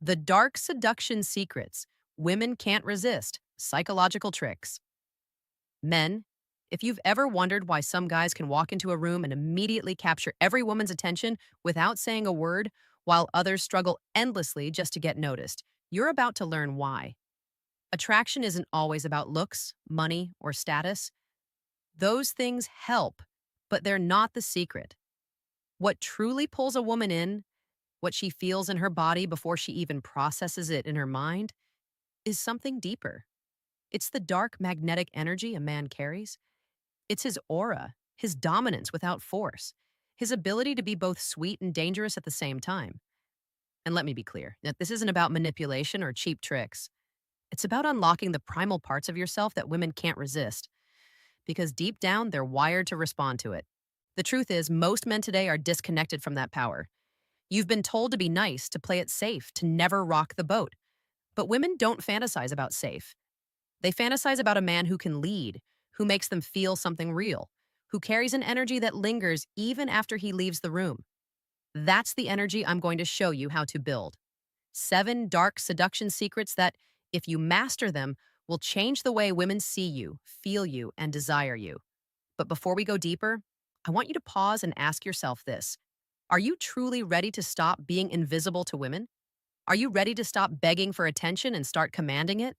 The dark seduction secrets women can't resist, psychological tricks. Men, if you've ever wondered why some guys can walk into a room and immediately capture every woman's attention without saying a word, while others struggle endlessly just to get noticed, you're about to learn why. Attraction isn't always about looks, money, or status. Those things help, but they're not the secret. What truly pulls a woman in, what she feels in her body before she even processes it in her mind, is something deeper. It's the dark magnetic energy a man carries. It's his aura, his dominance without force, his ability to be both sweet and dangerous at the same time. And let me be clear that this isn't about manipulation or cheap tricks. It's about unlocking the primal parts of yourself that women can't resist, because deep down, they're wired to respond to it. The truth is, most men today are disconnected from that power. You've been told to be nice, to play it safe, to never rock the boat. But women don't fantasize about safe. They fantasize about a man who can lead, who makes them feel something real, who carries an energy that lingers even after he leaves the room. That's the energy I'm going to show you how to build. 7 dark seduction secrets that, if you master them, will change the way women see you, feel you, and desire you. But before we go deeper, I want you to pause and ask yourself this. Are you truly ready to stop being invisible to women? Are you ready to stop begging for attention and start commanding it?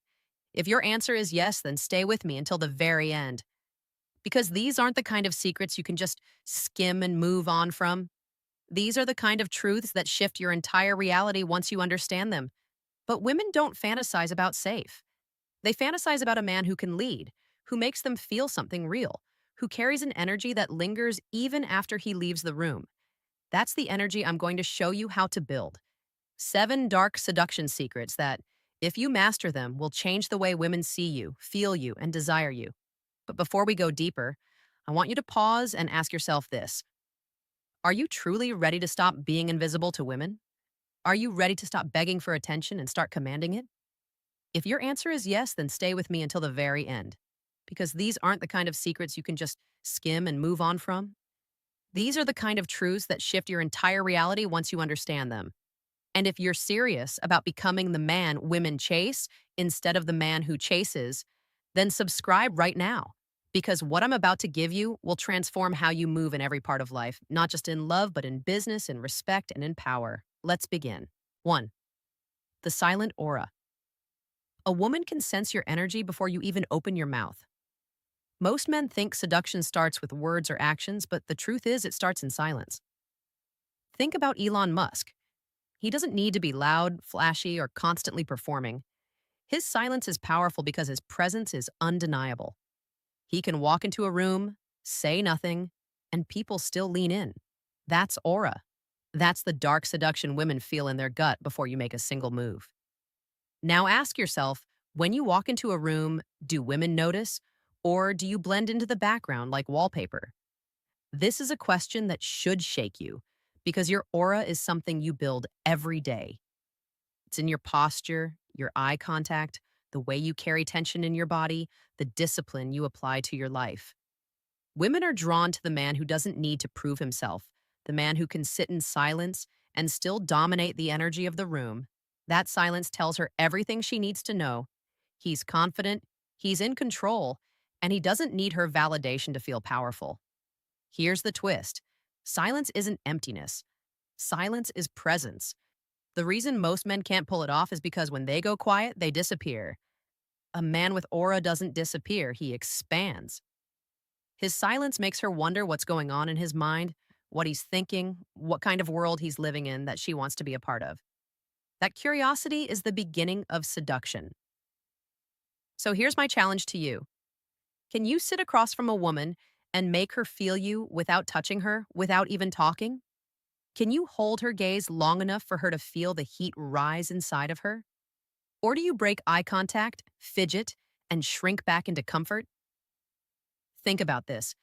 If your answer is yes, then stay with me until the very end. Because these aren't the kind of secrets you can just skim and move on from. These are the kind of truths that shift your entire reality once you understand them. But women don't fantasize about safe. They fantasize about a man who can lead, who makes them feel something real, who carries an energy that lingers even after he leaves the room. That's the energy I'm going to show you how to build. 7 dark seduction secrets that, if you master them, will change the way women see you, feel you, and desire you. But before we go deeper, I want you to pause and ask yourself this. Are you truly ready to stop being invisible to women? Are you ready to stop begging for attention and start commanding it? If your answer is yes, then stay with me until the very end. Because these aren't the kind of secrets you can just skim and move on from. These are the kind of truths that shift your entire reality once you understand them. And if you're serious about becoming the man women chase instead of the man who chases, then subscribe right now. Because what I'm about to give you will transform how you move in every part of life, not just in love, but in business, in respect, and in power. Let's begin. 1. The silent aura. A woman can sense your energy before you even open your mouth. Most men think seduction starts with words or actions, but the truth is it starts in silence. Think about Elon Musk. He doesn't need to be loud, flashy, or constantly performing. His silence is powerful because his presence is undeniable. He can walk into a room, say nothing, and people still lean in. That's aura. That's the dark seduction women feel in their gut before you make a single move. Now ask yourself, when you walk into a room, do women notice? Or do you blend into the background like wallpaper? This is a question that should shake you because your aura is something you build every day. It's in your posture, your eye contact, the way you carry tension in your body, the discipline you apply to your life. Women are drawn to the man who doesn't need to prove himself, the man who can sit in silence and still dominate the energy of the room. That silence tells her everything she needs to know. He's confident, he's in control, and he doesn't need her validation to feel powerful. Here's the twist. Silence isn't emptiness. Silence is presence. The reason most men can't pull it off is because when they go quiet, they disappear. A man with aura doesn't disappear, he expands. His silence makes her wonder what's going on in his mind, what he's thinking, what kind of world he's living in that she wants to be a part of. That curiosity is the beginning of seduction. So here's my challenge to you. Can you sit across from a woman and make her feel you without touching her, without even talking? Can you hold her gaze long enough for her to feel the heat rise inside of her? Or do you break eye contact, fidget, and shrink back into comfort? Think about this.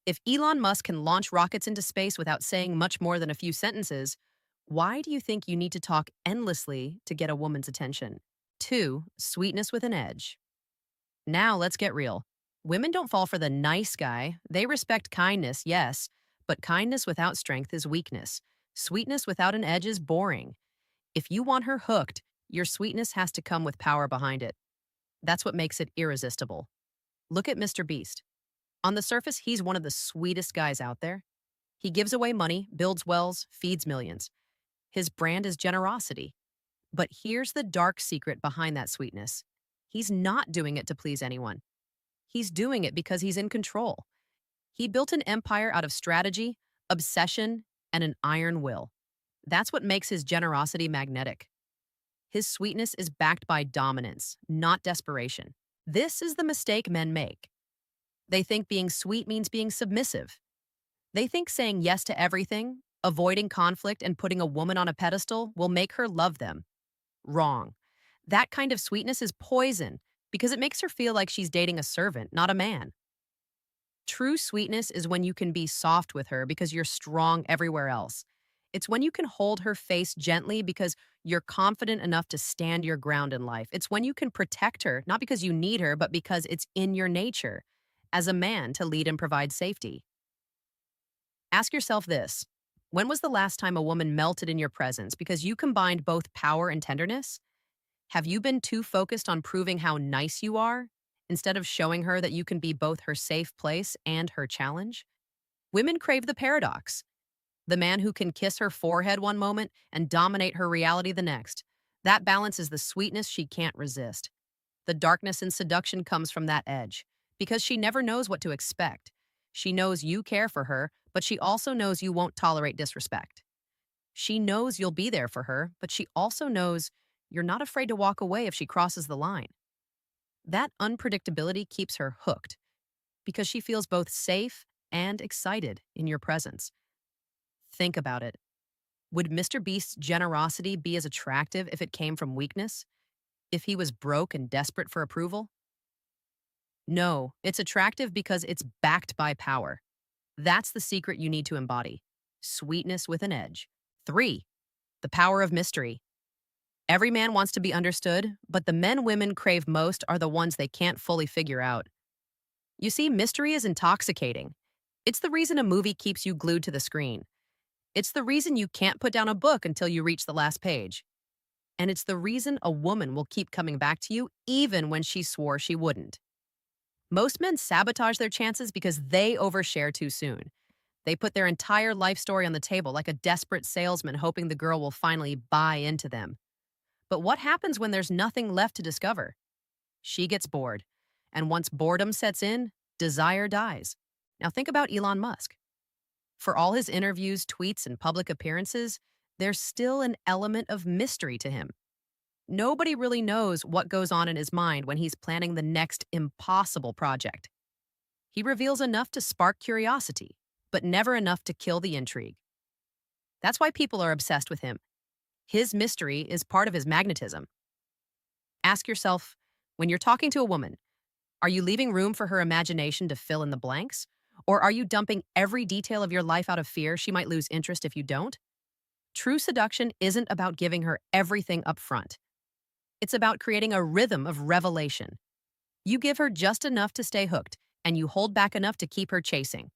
If Elon Musk can launch rockets into space without saying much more than a few sentences, why do you think you need to talk endlessly to get a woman's attention? 2. Sweetness with an edge. Now let's get real. Women don't fall for the nice guy. They respect kindness, yes, but kindness without strength is weakness. Sweetness without an edge is boring. If you want her hooked, your sweetness has to come with power behind it. That's what makes it irresistible. Look at Mr. Beast. On the surface, he's one of the sweetest guys out there. He gives away money, builds wells, feeds millions. His brand is generosity. But here's the dark secret behind that sweetness. He's not doing it to please anyone. He's doing it because he's in control. He built an empire out of strategy, obsession, and an iron will. That's what makes his generosity magnetic. His sweetness is backed by dominance, not desperation. This is the mistake men make. They think being sweet means being submissive. They think saying yes to everything, avoiding conflict, and putting a woman on a pedestal will make her love them. Wrong. That kind of sweetness is poison because it makes her feel like she's dating a servant, not a man. True sweetness is when you can be soft with her because you're strong everywhere else. It's when you can hold her face gently because you're confident enough to stand your ground in life. It's when you can protect her, not because you need her, but because it's in your nature as a man to lead and provide safety. Ask yourself this. When was the last time a woman melted in your presence because you combined both power and tenderness? Have you been too focused on proving how nice you are instead of showing her that you can be both her safe place and her challenge? Women crave the paradox. The man who can kiss her forehead one moment and dominate her reality the next. That balance is the sweetness she can't resist. The darkness in seduction comes from that edge, because she never knows what to expect. She knows you care for her, but she also knows you won't tolerate disrespect. She knows you'll be there for her, but she also knows you're not afraid to walk away if she crosses the line. That unpredictability keeps her hooked, because she feels both safe and excited in your presence. Think about it. Would Mr. Beast's generosity be as attractive if it came from weakness? If he was broke and desperate for approval? No, it's attractive because it's backed by power. That's the secret you need to embody. Sweetness with an edge. 3. The power of mystery. Every man wants to be understood, but the men women crave most are the ones they can't fully figure out. You see, mystery is intoxicating. It's the reason a movie keeps you glued to the screen. It's the reason you can't put down a book until you reach the last page. And it's the reason a woman will keep coming back to you even when she swore she wouldn't. Most men sabotage their chances because they overshare too soon. They put their entire life story on the table like a desperate salesman hoping the girl will finally buy into them. But what happens when there's nothing left to discover? She gets bored. And once boredom sets in, desire dies. Now think about Elon Musk. For all his interviews, tweets, and public appearances, there's still an element of mystery to him. Nobody really knows what goes on in his mind when he's planning the next impossible project. He reveals enough to spark curiosity, but never enough to kill the intrigue. That's why people are obsessed with him. His mystery is part of his magnetism. Ask yourself, when you're talking to a woman, are you leaving room for her imagination to fill in the blanks? Or are you dumping every detail of your life out of fear she might lose interest if you don't? True seduction isn't about giving her everything up front. It's about creating a rhythm of revelation. You give her just enough to stay hooked, and you hold back enough to keep her chasing.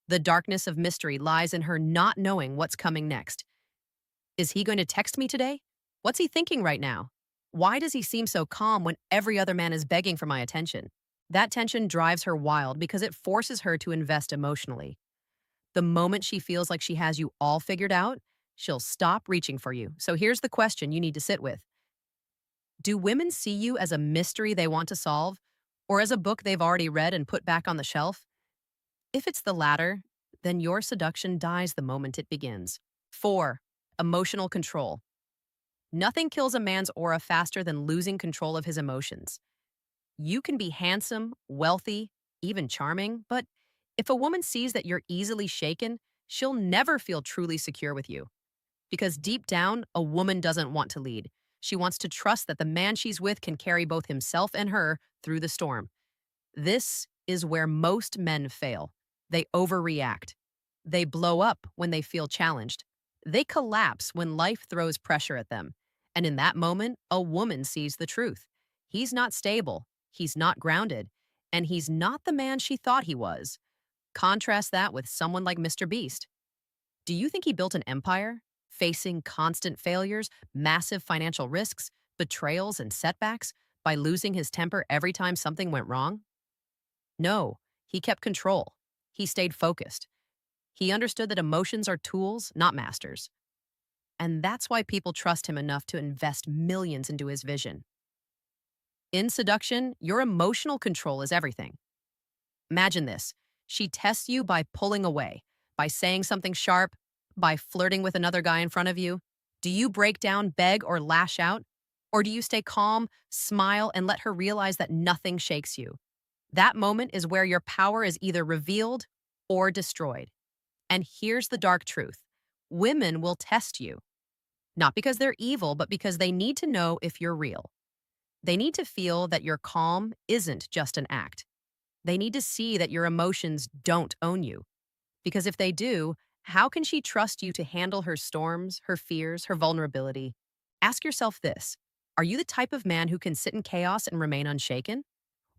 The darkness of mystery lies in her not knowing what's coming next. Is he going to text me today? What's he thinking right now? Why does he seem so calm when every other man is begging for my attention? That tension drives her wild because it forces her to invest emotionally. The moment she feels like she has you all figured out, she'll stop reaching for you. So here's the question you need to sit with. Do women see you as a mystery they want to solve, or as a book they've already read and put back on the shelf? If it's the latter, then your seduction dies the moment it begins. 4. Emotional control. Nothing kills a man's aura faster than losing control of his emotions. You can be handsome, wealthy, even charming, but if a woman sees that you're easily shaken, she'll never feel truly secure with you. Because deep down, a woman doesn't want to lead. She wants to trust that the man she's with can carry both himself and her through the storm. This is where most men fail. They overreact. They blow up when they feel challenged. They collapse when life throws pressure at them. And in that moment, a woman sees the truth. He's not stable. He's not grounded, and he's not the man she thought he was. Contrast that with someone like Mr. Beast. Do you think he built an empire? facing constant failures, massive financial risks, betrayals, and setbacks by losing his temper every time something went wrong? No, he kept control. He stayed focused. He understood that emotions are tools, not masters. And that's why people trust him enough to invest millions into his vision. In seduction, your emotional control is everything. Imagine this. She tests you by pulling away, by saying something sharp, by flirting with another guy in front of you. Do you break down, beg, or lash out? Or do you stay calm, smile, and let her realize that nothing shakes you? That moment is where your power is either revealed or destroyed. And here's the dark truth. Women will test you, not because they're evil, but because they need to know if you're real. They need to feel that your calm isn't just an act. They need to see that your emotions don't own you. Because if they do, how can she trust you to handle her storms, her fears, her vulnerability? Ask yourself this. Are you the type of man who can sit in chaos and remain unshaken?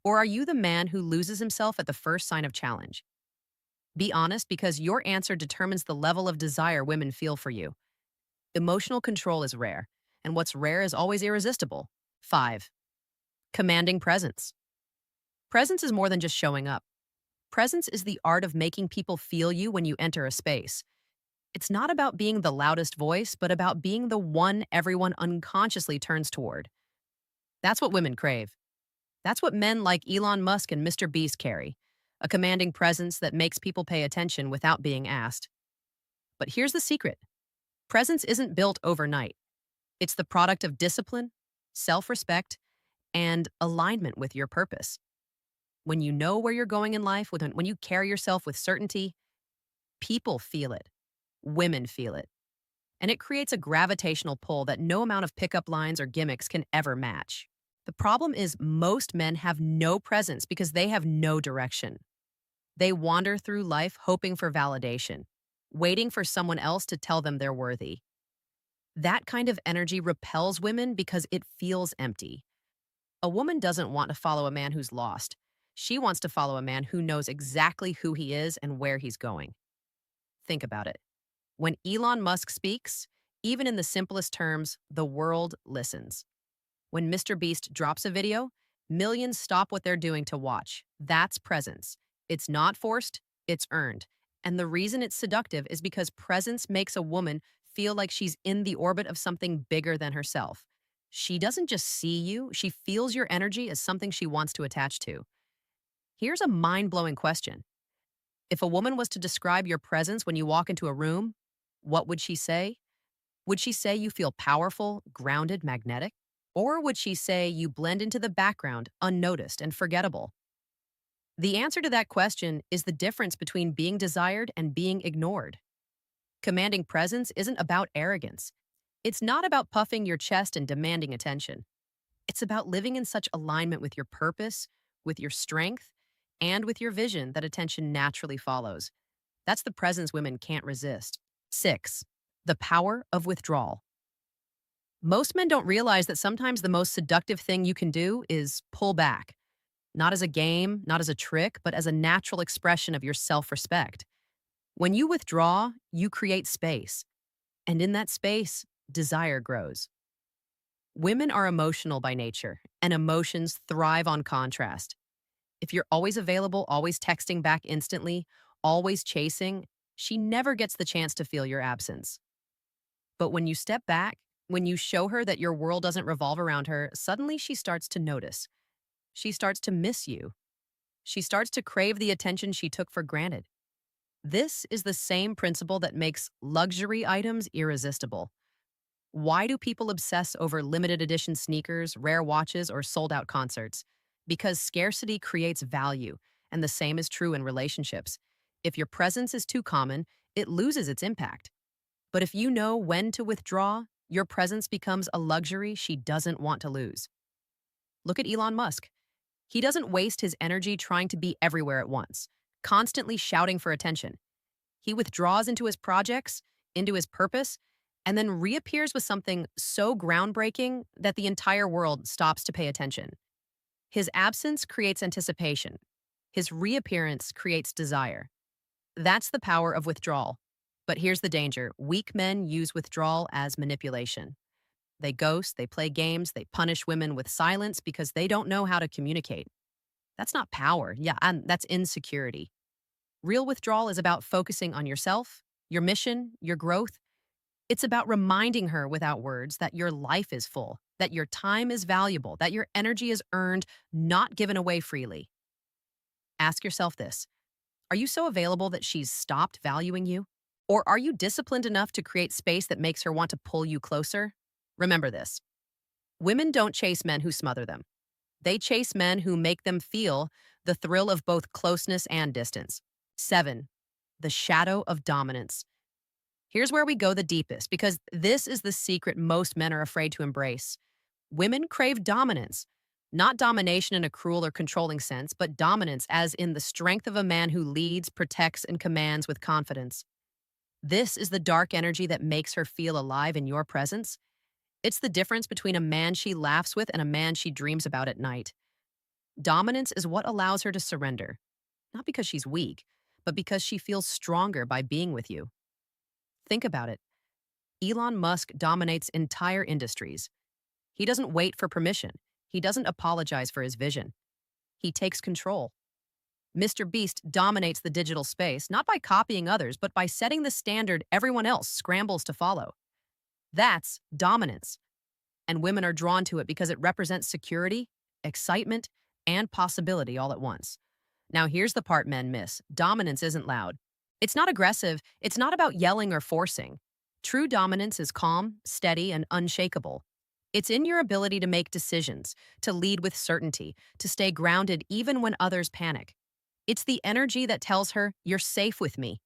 Or are you the man who loses himself at the first sign of challenge? Be honest, because your answer determines the level of desire women feel for you. Emotional control is rare, and what's rare is always irresistible. 5. Commanding presence. Presence is more than just showing up. Presence is the art of making people feel you when you enter a space. It's not about being the loudest voice, but about being the one everyone unconsciously turns toward. That's what women crave. That's what men like Elon Musk and Mr. Beast carry, a commanding presence that makes people pay attention without being asked. But here's the secret. Presence isn't built overnight. It's the product of discipline, self-respect, and alignment with your purpose. When you know where you're going in life, when you carry yourself with certainty, people feel it. Women feel it. And it creates a gravitational pull that no amount of pickup lines or gimmicks can ever match. The problem is most men have no presence because they have no direction. They wander through life hoping for validation, waiting for someone else to tell them they're worthy. That kind of energy repels women because it feels empty. A woman doesn't want to follow a man who's lost. She wants to follow a man who knows exactly who he is and where he's going. Think about it. When Elon Musk speaks, even in the simplest terms, the world listens. When Mr. Beast drops a video, millions stop what they're doing to watch. That's presence. It's not forced, it's earned. And the reason it's seductive is because presence makes a woman feel like she's in the orbit of something bigger than herself. She doesn't just see you, she feels your energy as something she wants to attach to. Here's a mind-blowing question. If a woman was to describe your presence when you walk into a room, what would she say? Would she say you feel powerful, grounded, magnetic? Or would she say you blend into the background, unnoticed and forgettable? The answer to that question is the difference between being desired and being ignored. Commanding presence isn't about arrogance. It's not about puffing your chest and demanding attention. It's about living in such alignment with your purpose, with your strength, and with your vision that attention naturally follows. That's the presence women can't resist. 6. The power of withdrawal. Most men don't realize that sometimes the most seductive thing you can do is pull back. Not as a game, not as a trick, but as a natural expression of your self-respect. When you withdraw, you create space. And in that space, desire grows. Women are emotional by nature, and emotions thrive on contrast. If you're always available, always texting back instantly, always chasing, she never gets the chance to feel your absence. But when you step back, when you show her that your world doesn't revolve around her, suddenly she starts to notice. She starts to miss you. She starts to crave the attention she took for granted. This is the same principle that makes luxury items irresistible. Why do people obsess over limited edition sneakers, rare watches, or sold out concerts? Because scarcity creates value, and the same is true in relationships. If your presence is too common, it loses its impact. But if you know when to withdraw, your presence becomes a luxury she doesn't want to lose. Look at Elon Musk. He doesn't waste his energy trying to be everywhere at once, constantly shouting for attention. He withdraws into his projects, into his purpose, and then reappears with something so groundbreaking that the entire world stops to pay attention. His absence creates anticipation. His reappearance creates desire. That's the power of withdrawal. But here's the danger. Weak men use withdrawal as manipulation. They ghost, they play games, they punish women with silence because they don't know how to communicate. That's not power. Yeah, and that's insecurity. Real withdrawal is about focusing on yourself, your mission, your growth. It's about reminding her without words that your life is full, that your time is valuable, that your energy is earned, not given away freely. Ask yourself this. Are you so available that she's stopped valuing you? Or are you disciplined enough to create space that makes her want to pull you closer? Remember this. Women don't chase men who smother them. They chase men who make them feel the thrill of both closeness and distance. 7. The shadow of dominance. Here's where we go the deepest, because this is the secret most men are afraid to embrace. Women crave dominance, not domination in a cruel or controlling sense, but dominance as in the strength of a man who leads, protects, and commands with confidence. This is the dark energy that makes her feel alive in your presence. It's the difference between a man she laughs with and a man she dreams about at night. Dominance is what allows her to surrender, not because she's weak, but because she feels stronger by being with you. Think about it. Elon Musk dominates entire industries. He doesn't wait for permission. He doesn't apologize for his vision. He takes control. Mr. Beast dominates the digital space, not by copying others, but by setting the standard everyone else scrambles to follow. That's dominance. And women are drawn to it because it represents security, excitement, and possibility all at once. Now, here's the part men miss. Dominance isn't loud. It's not aggressive. It's not about yelling or forcing. True dominance is calm, steady, and unshakable. It's in your ability to make decisions, to lead with certainty, to stay grounded even when others panic. It's the energy that tells her, you're safe with me.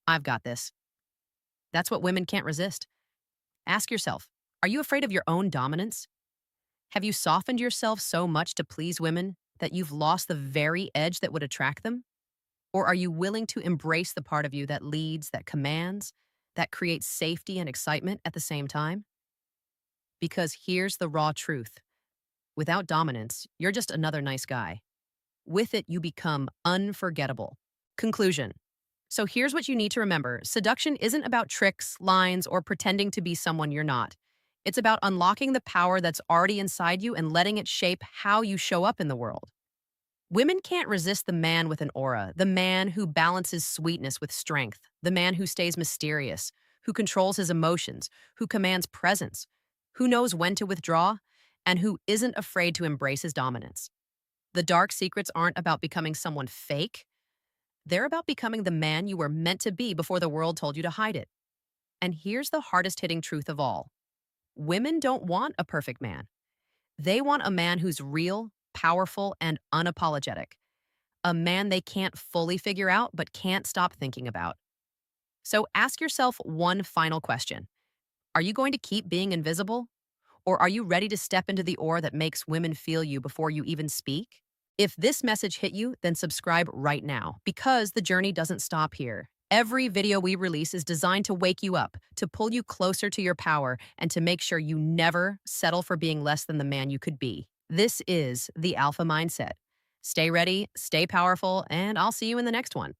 I've got this. That's what women can't resist. Ask yourself, are you afraid of your own dominance? Have you softened yourself so much to please women that you've lost the very edge that would attract them? Or are you willing to embrace the part of you that leads, that commands, that creates safety and excitement at the same time? Because here's the raw truth. Without dominance, you're just another nice guy. With it, you become unforgettable. Conclusion. So here's what you need to remember. Seduction isn't about tricks, lines, or pretending to be someone you're not. It's about unlocking the power that's already inside you and letting it shape how you show up in the world. Women can't resist the man with an aura, the man who balances sweetness with strength, the man who stays mysterious, who controls his emotions, who commands presence, who knows when to withdraw, and who isn't afraid to embrace his dominance. The dark secrets aren't about becoming someone fake. They're about becoming the man you were meant to be before the world told you to hide it. And here's the hardest hitting truth of all. Women don't want a perfect man. They want a man who's real, powerful, and unapologetic. A man they can't fully figure out but can't stop thinking about. So ask yourself one final question. Are you going to keep being invisible? Or are you ready to step into the aura that makes women feel you before you even speak? If this message hit you, then subscribe right now, because the journey doesn't stop here. Every video we release is designed to wake you up, to pull you closer to your power, and to make sure you never settle for being less than the man you could be. This is the Alpha Mindset. Stay ready, stay powerful, and I'll see you in the next one.